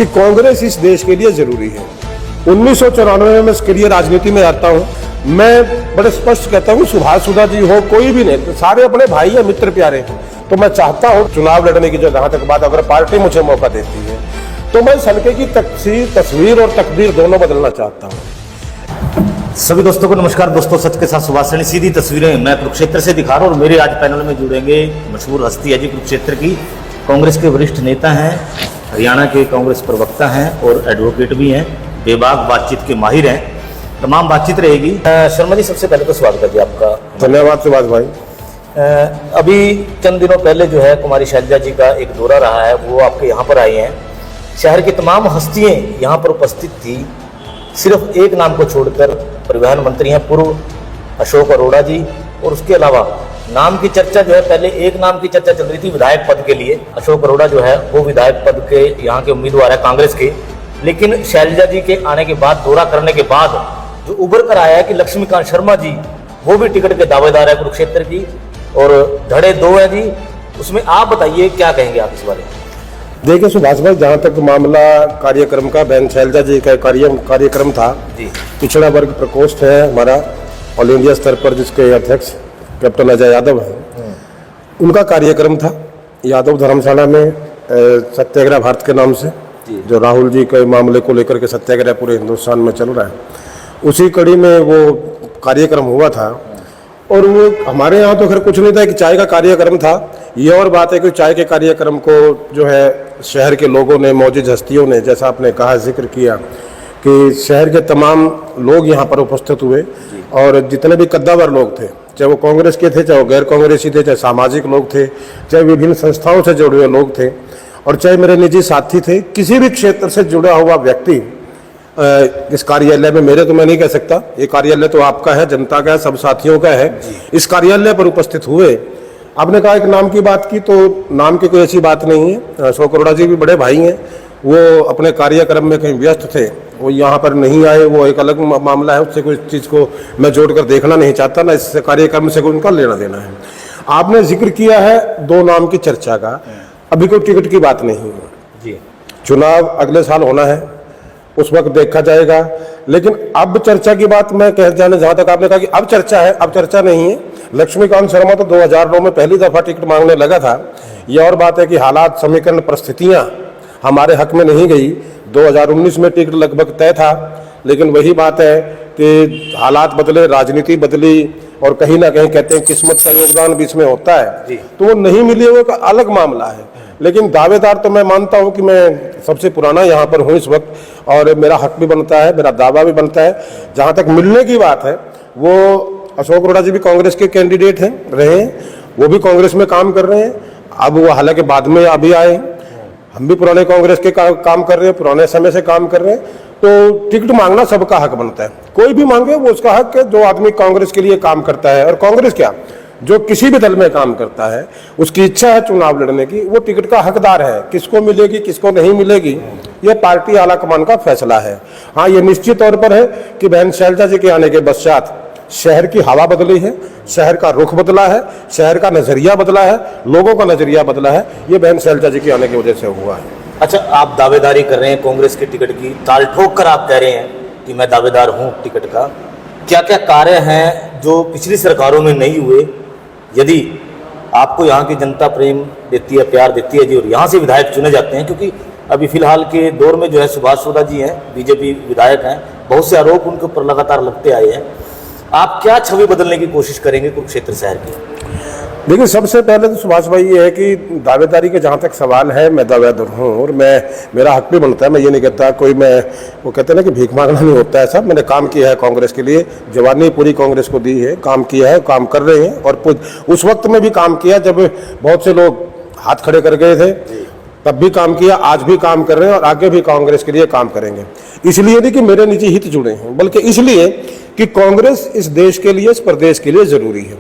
कि कांग्रेस इस देश के लिए जरूरी है। 1994 में इसके लिए राजनीति में आता हूँ। मैं बड़े स्पष्ट कहता हूँ, सुभाष सुधा जी हो, कोई भी नहीं, सारे अपने भाई या मित्र प्यारे हैं। तो मैं चाहता हूँ चुनाव लड़ने की, जो जहां तक बात, अगर पार्टी मुझे मौका देती है तो मैं हल्के की तस्वीर और तकदीर दोनों बदलना चाहता हूँ। सभी दोस्तों को नमस्कार। दोस्तों, सच के साथ सुभाषिणी सीधी तस्वीरें मैं कुरुक्षेत्र से दिखा रहा हूँ और मेरे आज पैनल में जुड़ेंगे मशहूर हस्ती है जी कुरुक्षेत्र की। कांग्रेस के वरिष्ठ नेता हैं, हरियाणा के कांग्रेस प्रवक्ता हैं और एडवोकेट भी हैं, बेबाक बातचीत के माहिर हैं। तमाम बातचीत रहेगी। शर्मा जी, सबसे पहले तो स्वागत है जी आपका। धन्यवाद सुभाष भाई। अभी चंद दिनों पहले जो है कुमारी शैलजा जी का एक दौरा रहा है, वो आपके यहाँ पर आई हैं। शहर की तमाम हस्तियाँ यहाँ पर उपस्थित थी, सिर्फ एक नाम को छोड़कर, परिवहन मंत्री हैं पूर्व अशोक अरोड़ा जी, और उसके अलावा नाम की चर्चा जो है, पहले एक नाम की चर्चा चल रही थी विधायक पद के लिए। अशोक अरोड़ा जो है वो विधायक पद के यहाँ के उम्मीदवार है कांग्रेस के। लेकिन शैलजा जी के आने के बाद, दौरा करने के बाद जो उभर कर आया है कि लक्ष्मीकांत शर्मा जी वो भी टिकट के दावेदार है कुरुक्षेत्र की, और धड़े दो है जी। उसमें आप बताइए, क्या कहेंगे आप इस बारे में? देखिए सुभाष भाई, जहाँ तक मामला कार्यक्रम का, बहन शैलजा जी का कार्यक्रम था जी, पिछड़ा वर्ग प्रकोष्ठ है हमारा ऑल इंडिया स्तर पर, जिसके अध्यक्ष कैप्टन अजय यादव हैं, उनका कार्यक्रम था यादव धर्मशाला में, सत्याग्रह भारत के नाम से, जो राहुल जी के मामले को लेकर के सत्याग्रह पूरे हिंदुस्तान में चल रहा है। उसी कड़ी में वो कार्यक्रम हुआ था। और वो हमारे यहाँ तो खैर कुछ नहीं था कि चाय का कार्यक्रम था। ये और बात है कि चाय के कार्यक्रम को जो है शहर के लोगों ने, मौजूद हस्तियों ने, जैसा आपने कहा, जिक्र किया कि शहर के तमाम लोग यहाँ पर उपस्थित हुए, और जितने भी कद्दावर लोग थे, चाहे वो कांग्रेस के थे, चाहे वो गैर कांग्रेसी थे, चाहे सामाजिक लोग थे, चाहे विभिन्न संस्थाओं से जुड़े हुए लोग थे, और चाहे मेरे निजी साथी थे, किसी भी क्षेत्र से जुड़ा हुआ व्यक्ति इस कार्यालय में, मेरे तो मैं नहीं कह सकता, ये कार्यालय तो आपका है, जनता का है, सब साथियों का है, इस कार्यालय पर उपस्थित हुए। आपने कहा एक नाम की बात की, तो नाम की कोई ऐसी बात नहीं है। अशोक अरोड़ा जी भी बड़े भाई हैं, वो अपने कार्यक्रम में कहीं व्यस्त थे, वो यहाँ पर नहीं आए, वो एक अलग मामला है, उससे कोई चीज़ को मैं जोड़कर देखना नहीं चाहता, ना इस कार्यक्रम से कोई उनका लेना देना है। आपने जिक्र किया है दो नाम की चर्चा का, अभी कोई टिकट की बात नहीं है जी। चुनाव अगले साल होना है, उस वक्त देखा जाएगा। लेकिन अब चर्चा की बात मैं कह जाने, जहां तक आपने कहा कि अब चर्चा है, अब चर्चा नहीं है। लक्ष्मीकांत शर्मा तो 2009 में पहली दफा टिकट मांगने लगा था। यह और बात है कि हालात, समीकरण, परिस्थितियां हमारे हक में नहीं गई। 2019 में टिकट लगभग तय था, लेकिन वही बात है कि हालात बदले, राजनीति बदली, और कहीं ना कहीं कहते हैं किस्मत का योगदान भी इसमें होता है, तो वो नहीं मिली, वो का अलग मामला है। लेकिन दावेदार तो मैं मानता हूं कि मैं सबसे पुराना यहाँ पर हूँ इस वक्त, और मेरा हक भी बनता है, मेरा दावा भी बनता है। जहाँ तक मिलने की बात है, वो अशोक अरोड़ा जी भी कांग्रेस के कैंडिडेट हैं, रहे हैं, वो भी कांग्रेस में काम कर रहे हैं। अब वो हालांकि बाद में अभी आए, हम भी पुराने कांग्रेस के काम कर रहे हैं, पुराने समय से काम कर रहे हैं। तो टिकट मांगना सबका हक बनता है, कोई भी मांगे वो उसका हक है। जो आदमी कांग्रेस के लिए काम करता है, और कांग्रेस क्या, जो किसी भी दल में काम करता है, उसकी इच्छा है चुनाव लड़ने की, वो टिकट का हकदार है। किसको मिलेगी, किसको नहीं मिलेगी, ये पार्टी आलाकमान का फैसला है। हाँ, ये निश्चित तौर पर है कि बहन शैलजा जी के आने के पश्चात शहर की हवा बदली है, शहर का रुख बदला है, शहर का नजरिया बदला है, लोगों का नजरिया बदला है। ये बहन शैलजा जी के आने की वजह से हुआ है। अच्छा, आप दावेदारी कर रहे हैं कांग्रेस के टिकट की, ताल ठोक कर आप कह रहे हैं कि मैं दावेदार हूँ टिकट का। क्या क्या कार्य हैं जो पिछली सरकारों में नहीं हुए? यदि आपको यहाँ की जनता प्रेम देती है, प्यार देती है जी, और यहाँ से विधायक चुने जाते हैं, क्योंकि अभी फिलहाल के दौर में जो है सुभाष सुधा जी हैं, बीजेपी विधायक हैं, बहुत से आरोप उनके ऊपर लगातार लगते आए हैं। आप क्या छवि बदलने की कोशिश करेंगे कुरुक्षेत्र शहर की? देखिए, सबसे पहले तो सुभाष भाई ये है कि दावेदारी के जहाँ तक सवाल है, मैं दावेदार हूँ, और मेरा हक भी बनता है। मैं ये नहीं कहता कोई, मैं वो कहते हैं ना कि भीख मांगना नहीं होता है। सब मैंने काम किया है कांग्रेस के लिए, जवानी पूरी कांग्रेस को दी है, काम किया है, काम कर रहे हैं, और उस वक्त में भी काम किया जब बहुत से लोग हाथ खड़े कर गए थे, तब भी काम किया, आज भी काम कर रहे हैं, और आगे भी कांग्रेस के लिए काम करेंगे। इसलिए नहीं कि मेरे निजी हित जुड़े हैं, बल्कि इसलिए कि कांग्रेस इस देश के लिए, इस प्रदेश के लिए जरूरी है।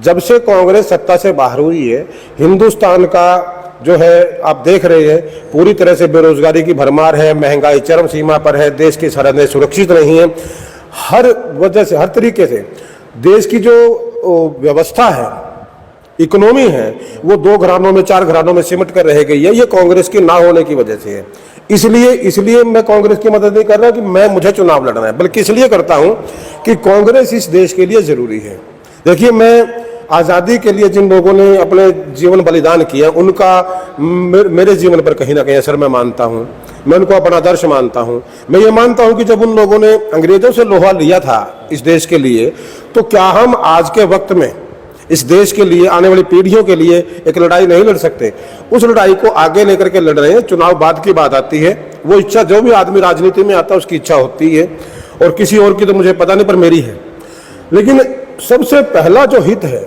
जब से कांग्रेस सत्ता से बाहर हुई है, हिंदुस्तान का जो है आप देख रहे हैं, पूरी तरह से बेरोजगारी की भरमार है, महंगाई चरम सीमा पर है, देश की सरहदें सुरक्षित नहीं है। हर वजह से, हर तरीके से देश की जो व्यवस्था है, इकोनॉमी है, वो 2 घरानों में, 4 घरानों में सिमट कर रह गई है। ये कांग्रेस की ना होने की वजह से है। इसलिए मैं कांग्रेस की मदद नहीं कर रहा कि मुझे चुनाव लड़ना है, बल्कि इसलिए करता हूं कि कांग्रेस इस देश के लिए जरूरी है। देखिए, मैं आज़ादी के लिए जिन लोगों ने अपने जीवन बलिदान किया उनका मेरे जीवन पर कहीं ना कहीं असर मैं मानता हूं। मैं उनको अपना आदर्श मानता हूं। मैं ये मानता हूं कि जब उन लोगों ने अंग्रेजों से लोहा लिया था इस देश के लिए, तो क्या हम आज के वक्त में इस देश के लिए, आने वाली पीढ़ियों के लिए एक लड़ाई नहीं लड़ सकते? उस लड़ाई को आगे लेकर के लड़ रहे हैं। चुनाव बाद की बात आती है, वो इच्छा जो भी आदमी राजनीति में आता है उसकी इच्छा होती है, और किसी और की तो मुझे पता नहीं, पर मेरी है। लेकिन सबसे पहला जो हित है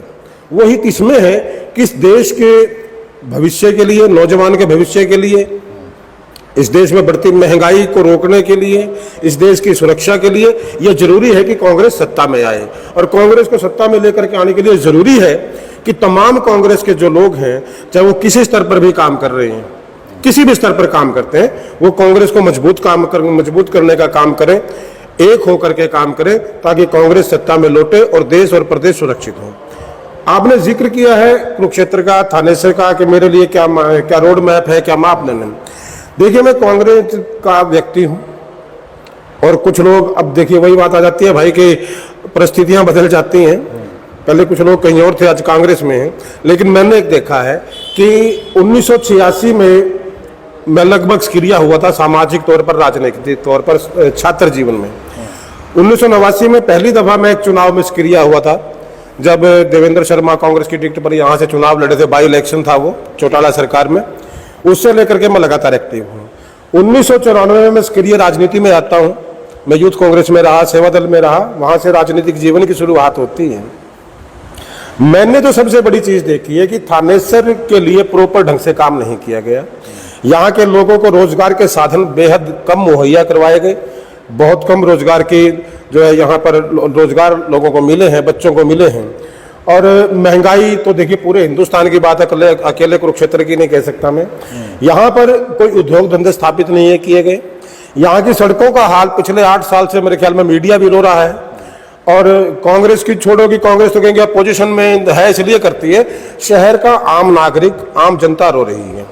वो हित इसमें है कि इस देश के भविष्य के लिए, नौजवान के भविष्य के लिए, इस देश में बढ़ती महंगाई को रोकने के लिए, इस देश की सुरक्षा के लिए यह जरूरी है कि कांग्रेस सत्ता में आए। और कांग्रेस को सत्ता में लेकर के आने के लिए जरूरी है कि तमाम कांग्रेस के जो लोग हैं, चाहे वो किसी स्तर पर भी काम कर रहे हैं, किसी भी स्तर पर काम करते हैं, वो कांग्रेस को मजबूत करने का काम करें, एक होकर के काम करें, ताकि कांग्रेस सत्ता में लौटे और देश और प्रदेश सुरक्षित हो। आपने जिक्र किया है कुरुक्षेत्र का, थानेसर का, कि मेरे लिए क्या रोड मैप है, क्या मापदंड है। देखिए, मैं कांग्रेस का व्यक्ति हूं, और कुछ लोग, अब देखिए वही बात आ जाती है भाई कि परिस्थितियां बदल जाती हैं। पहले कुछ लोग कहीं और थे, आज कांग्रेस में हैं। लेकिन मैंने एक देखा है कि 1986 में मैं लगभग सक्रिय हुआ था सामाजिक तौर पर, राजनीतिक तौर पर, छात्र जीवन में। 1989 में पहली दफा मैं एक चुनाव में सक्रिय हुआ था, जब देवेंद्र शर्मा कांग्रेस की टिकट पर यहाँ से चुनाव लड़े थे। बाई इलेक्शन था वो, चौटाला सरकार में। उससे लेकर के मैं लगातार एक्टिव हूँ। 1994 में सक्रिय राजनीति में आता हूँ। मैं यूथ कांग्रेस में रहा, सेवा दल में रहा, वहां से राजनीतिक जीवन की शुरुआत होती है। मैंने तो सबसे बड़ी चीज देखी है कि थानेसर के लिए प्रॉपर ढंग से काम नहीं किया गया। यहाँ के लोगों को रोजगार के साधन बेहद कम मुहैया करवाए गए। बहुत कम रोजगार की जो है यहाँ पर रोजगार लोगों को मिले हैं, बच्चों को मिले हैं। और महंगाई तो देखिए पूरे हिंदुस्तान की बात है, अकेले कुरुक्षेत्र की नहीं कह सकता मैं। यहाँ पर कोई उद्योग धंधे स्थापित नहीं है किए गए। यहाँ की सड़कों का हाल पिछले 8 साल से मेरे ख्याल में मीडिया भी रो रहा है। और कांग्रेस की छोड़ो कि कांग्रेस तो कहेंगे अपोजिशन में है इसलिए करती है, शहर का आम नागरिक, आम जनता रो रही है।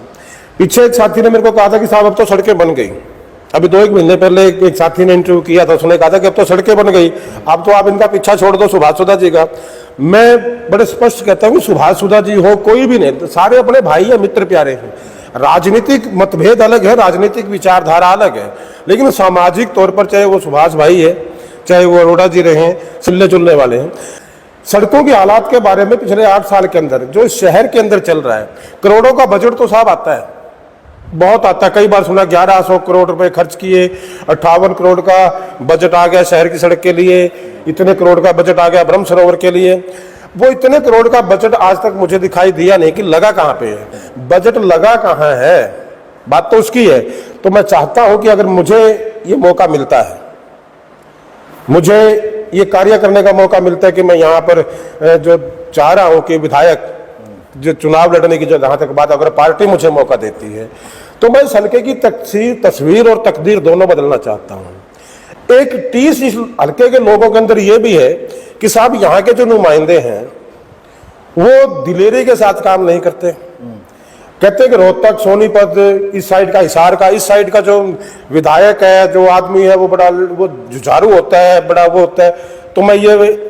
पीछे एक साथी ने मेरे को कहा था कि साहब अब तो सड़कें बन गई। अभी 2-1 महीने पहले एक साथी ने इंटरव्यू किया था, उसने कहा था कि अब तो सड़कें बन गई, अब तो आप इनका पीछा छोड़ दो सुभाष सुधा जी का। मैं बड़े स्पष्ट कहता हूँ, सुभाष सुधा जी हो, कोई भी नहीं, सारे अपने भाई या मित्र प्यारे हैं। राजनीतिक मतभेद अलग है, राजनीतिक विचारधारा अलग है, लेकिन सामाजिक तौर पर चाहे वो सुभाष भाई है, चाहे वो अरोड़ा जी रहे, चिल्ले चुलने वाले हैं। सड़कों के हालात के बारे में पिछले 8 साल के अंदर जो शहर के अंदर चल रहा है, करोड़ों का बजट तो साहब आता है, बहुत आता है। कई बार सुना 1100 करोड़ रुपए खर्च किए, 58 करोड़ का बजट आ गया शहर की सड़क के लिए, इतने करोड़ का बजट आ गया ब्रह्म सरोवर के लिए। वो इतने करोड़ का बजट आज तक मुझे दिखाई दिया नहीं कि लगा कहाँ पे है, बजट लगा कहाँ है, बात तो उसकी है। तो मैं चाहता हूं कि अगर मुझे ये मौका मिलता है, मुझे ये कार्य करने का मौका मिलता है कि मैं यहाँ पर जो चाह रहा हूँ कि विधायक जो चुनाव लड़ने की, जो जहां तक बात, अगर पार्टी मुझे मौका देती है तो मैं इस हल्के की तस्वीर और तकदीर दोनों बदलना चाहता हूं। एक टीस इस हल्के के लोगों के अंदर यह भी है कि साहब यहाँ के जो नुमाइंदे हैं वो दिलेरी के साथ काम नहीं करते। कहते हैं कि रोहतक, सोनीपत, इस साइड का, हिसार का, इस साइड का जो विधायक है, जो आदमी है, वो बड़ा वो जुझारू होता है, बड़ा वो होता है। तो मैं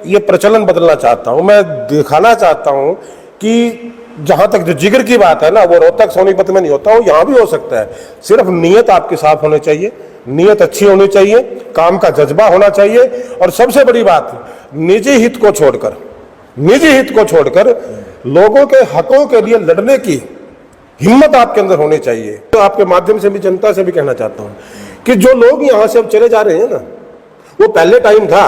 ये प्रचलन बदलना चाहता हूं। मैं दिखाना चाहता हूं कि जहां तक जो जिगर की बात है ना, वो रोहतक सोनीपत में नहीं होता, वो यहां भी हो सकता है। सिर्फ नीयत आपकी साफ होनी चाहिए, नीयत अच्छी होनी चाहिए, काम का जज्बा होना चाहिए, और सबसे बड़ी बात, निजी हित को छोड़कर लोगों के हकों के लिए लड़ने की हिम्मत आपके अंदर होनी चाहिए। तो आपके माध्यम से भी जनता से भी कहना चाहता हूं कि जो लोग यहां से अब चले जा रहे हैं ना, वो पहले टाइम था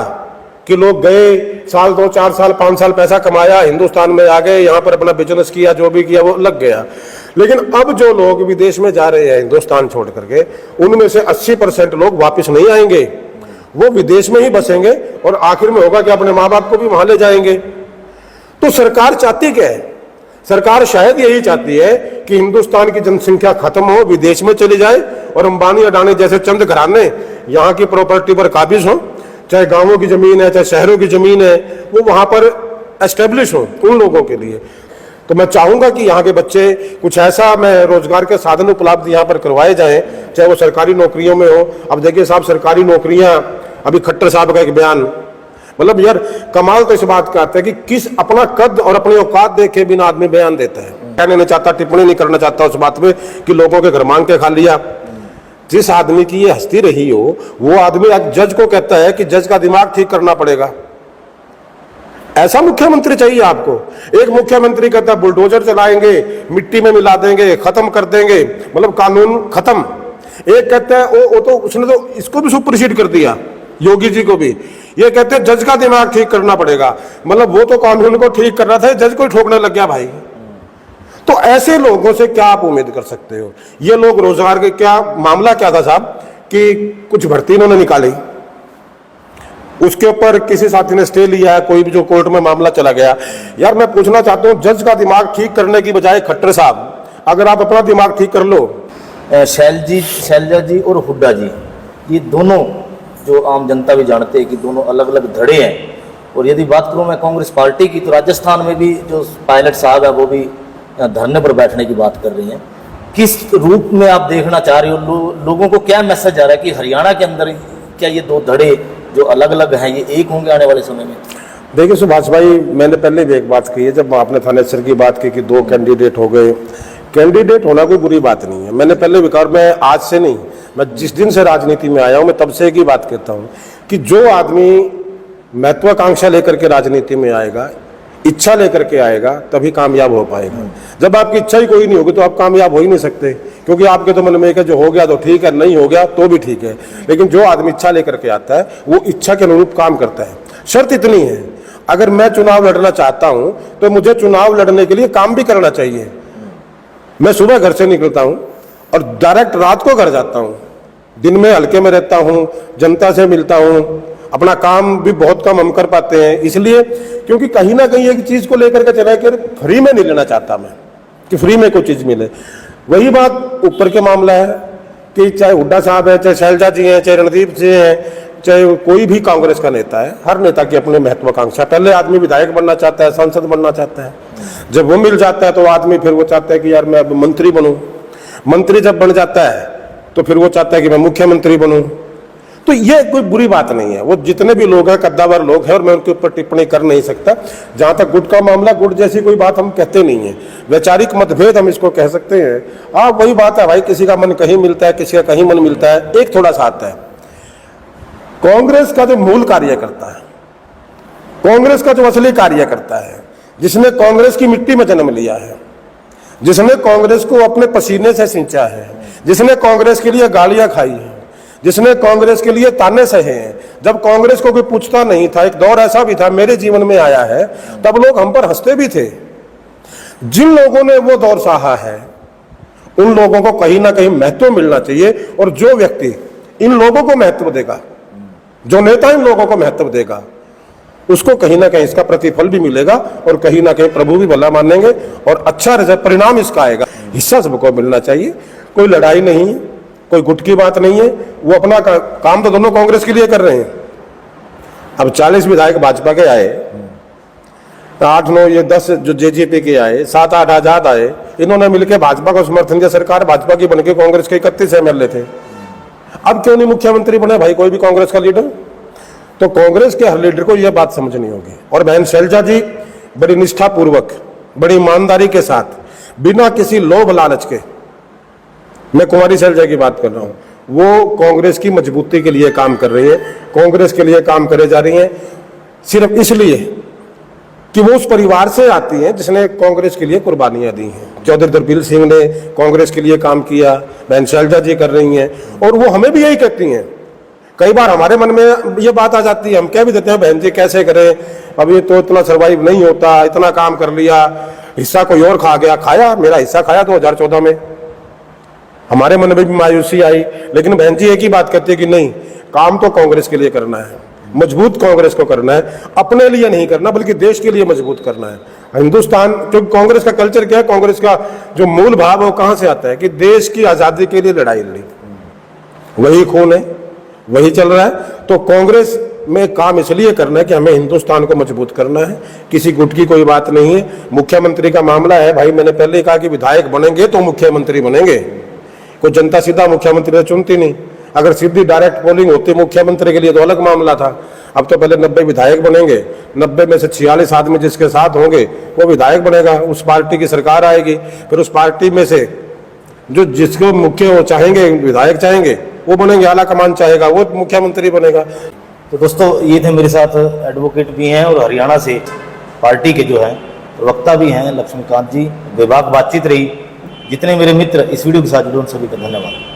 कि लोग गए, साल 2, 4 साल, 5 साल पैसा कमाया, हिंदुस्तान में आ गए, यहाँ पर अपना बिजनेस किया, जो भी किया वो लग गया। लेकिन अब जो लोग विदेश में जा रहे हैं हिंदुस्तान छोड़ करके, उनमें से 80% लोग वापस नहीं आएंगे, वो विदेश में ही बसेंगे, और आखिर में होगा कि अपने माँ बाप को भी वहां ले जाएंगे। तो सरकार चाहती क्या है? सरकार शायद यही चाहती है कि हिंदुस्तान की जनसंख्या खत्म हो, विदेश में चली जाए, और अंबानी अडानी जैसे चंद घराने यहाँ की प्रॉपर्टी पर काबिज हो, चाहे गांवों की जमीन है, चाहे शहरों की जमीन है, वो वहां पर एस्टेब्लिश हो उन लोगों के लिए। तो मैं चाहूंगा कि यहाँ के बच्चे कुछ ऐसा मैं रोजगार के साधन उपलब्ध यहाँ पर करवाए जाएं, चाहे वो सरकारी नौकरियों में हो। अब देखिए साहब, सरकारी नौकरियां, अभी खट्टर साहब का एक बयान, मतलब यार कमाल तो इस बात का आता है कि किस अपना कद और अपनी औकात देखे बिना आदमी बयान देता है। कहने नहीं चाहता, टिप्पणी नहीं करना चाहता उस बात पे कि लोगों के घर मांग के खा लिया। जिस आदमी की ये हस्ती रही हो, वो आदमी आज जज को कहता है कि जज का दिमाग ठीक करना पड़ेगा। ऐसा मुख्यमंत्री चाहिए आपको? एक मुख्यमंत्री कहता है बुलडोजर चलाएंगे, मिट्टी में मिला देंगे, खत्म कर देंगे, मतलब कानून खत्म। एक कहता है वो तो उसने तो इसको भी सुपरसीड कर दिया, योगी जी को भी। ये कहते हैं जज का दिमाग ठीक करना पड़ेगा, मतलब वो तो कानून को ठीक कर रहा था, जज को ठोकने लग गया भाई। तो ऐसे लोगों से क्या आप उम्मीद कर सकते हो? ये लोग रोजगार के क्या मामला क्या था साहब कि कुछ भर्ती इन्होंने निकाली, उसके ऊपर किसी साथी ने स्टे लिया है, कोई भी जो कोर्ट में मामला चला गया। यार मैं पूछना चाहता हूं, जज का दिमाग ठीक करने की बजाय खट्टर साहब अगर आप अपना दिमाग ठीक कर लो। शैलजा जी और हुड्डा जी, ये दोनों जो आम जनता भी जानते हैं कि दोनों अलग अलग धड़े हैं। और यदि बात करूं मैं कांग्रेस पार्टी की, तो राजस्थान में भी जो पायलट साहब है वो भी धरने पर बैठने की बात कर रही हैं। किस रूप में आप देखना चाह रहे हो? लोगों को क्या मैसेज आ रहा है कि हरियाणा के अंदर क्या ये दो धड़े जो अलग अलग हैं ये एक होंगे आने वाले समय में? देखिए सुभाष भाई, मैंने पहले भी एक बात कही है, जब आपने थानेसर की बात की कि दो कैंडिडेट हो गए। कैंडिडेट होना कोई बुरी बात नहीं है, मैंने पहले भी कहा, मैं आज से नहीं, मैं जिस दिन से राजनीति में आया हूं मैं तब से एक ही बात कहता हूं कि जो आदमी महत्वाकांक्षा लेकर के राजनीति में आएगा, इच्छा लेकर के आएगा, तभी कामयाब हो पाएगा। जब आपकी इच्छा ही कोई नहीं होगी तो आप कामयाब हो ही नहीं सकते, क्योंकि आपके तो मन में एक है जो हो गया तो ठीक है, नहीं हो गया तो भी ठीक है। लेकिन जो आदमी इच्छा लेकर के आता है वो इच्छा के अनुरूप काम करता है। शर्त इतनी है, अगर मैं चुनाव लड़ना चाहता हूं तो मुझे चुनाव लड़ने के लिए काम भी करना चाहिए। मैं सुबह घर से निकलता हूं और डायरेक्ट रात को घर जाता हूं, दिन में हल्के में रहता हूं, जनता से मिलता हूं, अपना काम भी बहुत कम हम कर पाते हैं, इसलिए क्योंकि कहीं ना कहीं एक चीज को लेकर के चला कर फ्री में नहीं लेना चाहता मैं कि फ्री में कोई चीज मिले। वही बात ऊपर के मामला है कि चाहे हुड्डा साहब है, चाहे शैलजा जी हैं, चाहे रणदीप जी हैं, चाहे कोई भी कांग्रेस का नेता है, हर नेता की अपनी महत्वाकांक्षा। पहले आदमी विधायक बनना चाहता है, सांसद बनना चाहता है, जब वो मिल जाता है तो आदमी फिर वो चाहता है कि यार मैं अब मंत्री बनूं। मंत्री जब बन जाता है तो फिर वो चाहता है कि मैं मुख्यमंत्री बनूं। तो ये कोई बुरी बात नहीं है, वो जितने भी लोग हैं कद्दावर लोग हैं और मैं उनके ऊपर टिप्पणी कर नहीं सकता। जहां तक गुट का मामला, गुट जैसी कोई बात हम कहते नहीं है, वैचारिक मतभेद हम इसको कह सकते हैं। हाँ वही बात है भाई, किसी का मन कहीं मिलता है, किसी का कहीं मन मिलता है। एक थोड़ा सा आता है, कांग्रेस का जो मूल कार्यकर्ता है, कांग्रेस का जो असली कार्यकर्ता है, जिसने कांग्रेस की मिट्टी में जन्म लिया है, जिसने कांग्रेस को अपने पसीने से सिंचा है, जिसने कांग्रेस के लिए गालियां खाई है, जिसने कांग्रेस के लिए ताने सहे हैं, जब कांग्रेस को कोई पूछता नहीं था, एक दौर ऐसा भी था मेरे जीवन में आया है, तब लोग हम पर हंसते भी थे। जिन लोगों ने वो दौर सहा है उन लोगों को कहीं ना कहीं महत्व मिलना चाहिए। और जो व्यक्ति इन लोगों को महत्व देगा, जो नेता इन लोगों को महत्व देगा, उसको कहीं ना कहीं इसका प्रतिफल भी मिलेगा और कहीं ना कहीं प्रभु भी भला मानेंगे और अच्छा परिणाम इसका आएगा। हिस्सा सबको मिलना चाहिए, कोई लड़ाई नहीं है, कोई गुट की बात नहीं है। वो अपना काम तो दोनों कांग्रेस के लिए कर रहे हैं। अब 40 विधायक भाजपा के आए, 8-9 ये 10 जो जेजेपी के आए, 7-8 आजाद आए, इन्होंने मिलकर भाजपा को समर्थन दिया। सरकार भाजपा की बनके कांग्रेस के 31 एमएलए थे। अब क्यों नहीं मुख्यमंत्री बने भाई कोई भी कांग्रेस का लीडर? तो कांग्रेस के हर लीडर को यह बात समझनी होगी। और बहन शैलजा जी बड़ी निष्ठा पूर्वक, बड़ी ईमानदारी के साथ, बिना किसी लोभ लालच के, मैं कुमारी शैलजा की बात कर रहा हूं, वो कांग्रेस की मजबूती के लिए काम कर रही है, कांग्रेस के लिए काम करे जा रही हैं, सिर्फ इसलिए कि वो उस परिवार से आती हैं जिसने कांग्रेस के लिए कुर्बानियां दी हैं। चौधरी दरबीर सिंह ने कांग्रेस के लिए काम किया, बहन शैलजा जी कर रही हैं, और वो हमें भी यही कहती हैं। कई बार हमारे मन में ये बात आ जाती है, हम कह भी देते हैं बहन जी कैसे करें, अब ये तो इतना सर्वाइव नहीं होता, इतना काम कर लिया, हिस्सा कोई और खा गया। खाया, मेरा हिस्सा खाया 2014 में, हमारे मन में भी मायूसी आई। लेकिन बहन जी एक ही बात कहती है कि नहीं, काम तो कांग्रेस के लिए करना है, मजबूत कांग्रेस को करना है, अपने लिए नहीं करना बल्कि देश के लिए मजबूत करना है। हिंदुस्तान, क्योंकि कांग्रेस का कल्चर क्या है, कांग्रेस का जो मूल भाव है वो कहां से आता है कि देश की आजादी के लिए लड़ाई लड़ी, वही खून है, वही चल रहा है। तो कांग्रेस में काम इसलिए करना है कि हमें हिंदुस्तान को मजबूत करना है, किसी गुट की कोई बात नहीं है। मुख्यमंत्री का मामला है भाई, मैंने पहले ही कहा कि विधायक बनेंगे तो मुख्यमंत्री बनेंगे, कोई जनता सीधा मुख्यमंत्री चुनती नहीं। अगर सीधी डायरेक्ट पोलिंग होती मुख्यमंत्री के लिए तो अलग मामला था। अब तो पहले 90 विधायक बनेंगे, 90 में से 46 आदमी जिसके साथ होंगे वो विधायक बनेगा, उस पार्टी की सरकार आएगी, फिर उस पार्टी में से जो जिसको मुख्य वो चाहेंगे, विधायक चाहेंगे वो बनेंगे, आला कमान चाहेगा वो मुख्यमंत्री बनेगा। तो दोस्तों ये थे मेरे साथ एडवोकेट भी हैं और हरियाणा से पार्टी के जो हैं प्रवक्ता भी हैं लक्ष्मीकांत जी। विभाग बातचीत रही। जितने मेरे मित्र इस वीडियो के साथ जुड़े उन सभी का धन्यवाद।